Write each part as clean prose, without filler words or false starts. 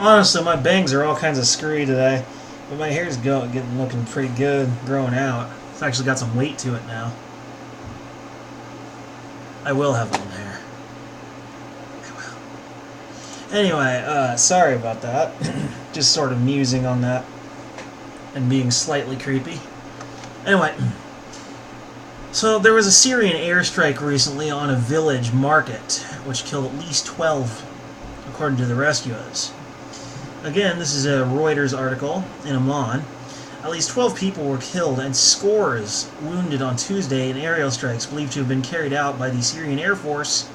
Honestly, my bangs are all kinds of screwy today, but my hair's getting looking pretty good, growing out. It's actually got some weight to it now. I will have long hair. I will. Anyway, sorry about that. Just sort of musing on that and being slightly creepy. Anyway, so there was a Syrian airstrike recently on a village market, which killed at least 12, according to the rescuers. Again, this is a Reuters article in Amman. At least 12 people were killed and scores wounded on Tuesday in aerial strikes believed to have been carried out by the Syrian Air Force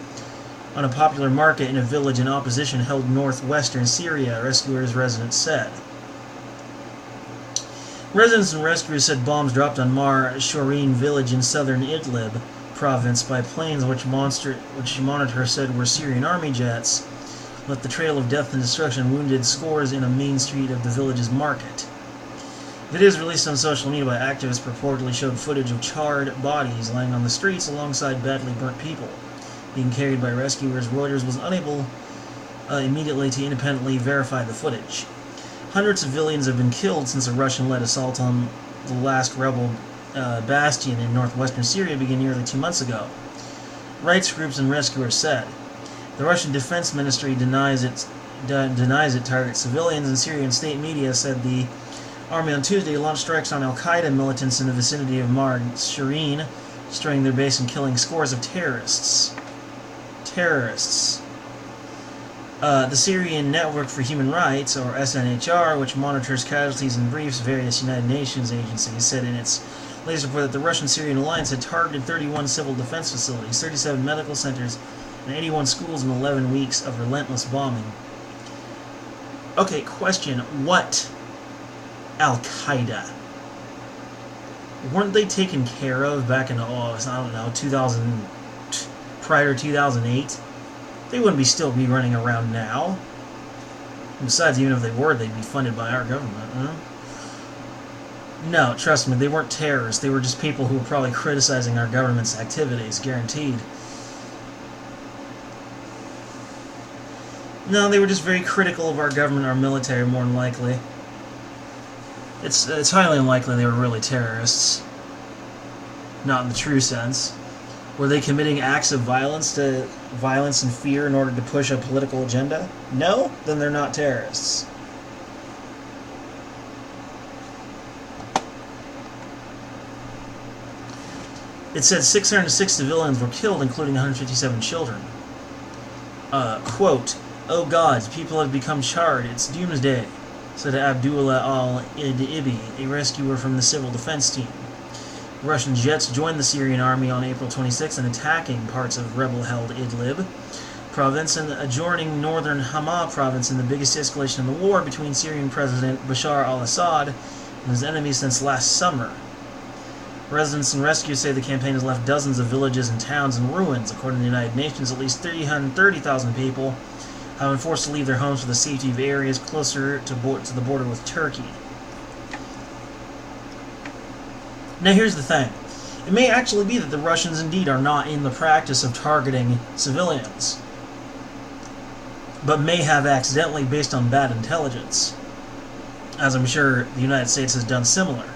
on a popular market in a village in opposition held northwestern Syria, rescuers residents said. Residents and rescuers said bombs dropped on Mar Shorin village in southern Idlib province by planes which monitors said were Syrian army jets left the trail of death and destruction, wounded scores in a main street of the village's market. Videos released on social media by activists purportedly showed footage of charred bodies lying on the streets alongside badly burnt people being carried by rescuers. Reuters was unable immediately to independently verify the footage. Hundreds of civilians have been killed since a Russian-led assault on the last rebel bastion in northwestern Syria began nearly 2 months ago. Rights groups and rescuers said. The Russian Defense Ministry denies it targets civilians, and Syrian state media said the army on Tuesday launched strikes on al-Qaeda militants in the vicinity of Mar Shorin, destroying their base and killing scores of terrorists. The Syrian Network for Human Rights, or SNHR, which monitors casualties and briefs various United Nations agencies, said in its latest report that the Russian-Syrian alliance had targeted 31 civil defense facilities, 37 medical centers, and 81 schools in 11 weeks of relentless bombing. Okay, question. What Al-Qaeda? Weren't they taken care of back in, 2000, prior to 2008? They wouldn't still be running around now. And besides, even if they were, they'd be funded by our government, huh? No, trust me, they weren't terrorists. They were just people who were probably criticizing our government's activities, guaranteed. No, they were just very critical of our government, our military, more than likely. It's highly unlikely they were really terrorists. Not in the true sense. Were they committing acts of violence and fear in order to push a political agenda? No? Then they're not terrorists. It said 606 civilians were killed, including 157 children. Quote, "Oh gods, people have become charred. It's doomsday," said Abdullah al-Idibi, a rescuer from the civil defense team. Russian jets joined the Syrian army on April 26 in attacking parts of rebel-held Idlib province and adjoining northern Hama province in the biggest escalation in the war between Syrian President Bashar al-Assad and his enemies since last summer. Residents and rescuers say the campaign has left dozens of villages and towns in ruins. According to the United Nations, at least 330,000 people have been forced to leave their homes for the safety of areas closer to the border with Turkey. Now here's the thing. It may actually be that the Russians indeed are not in the practice of targeting civilians, but may have accidentally based on bad intelligence, as I'm sure the United States has done similar,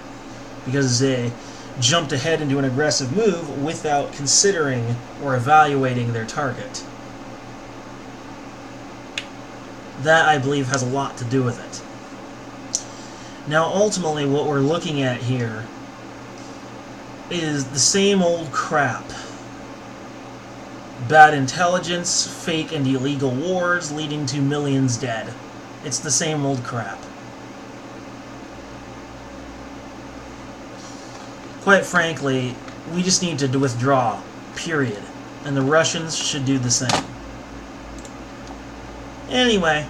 because they jumped ahead into an aggressive move without considering or evaluating their target. That, I believe, has a lot to do with it. Now, ultimately, what we're looking at here is the same old crap. Bad intelligence, fake and illegal wars leading to millions dead. It's the same old crap. Quite frankly, we just need to withdraw, period. And the Russians should do the same. Anyway,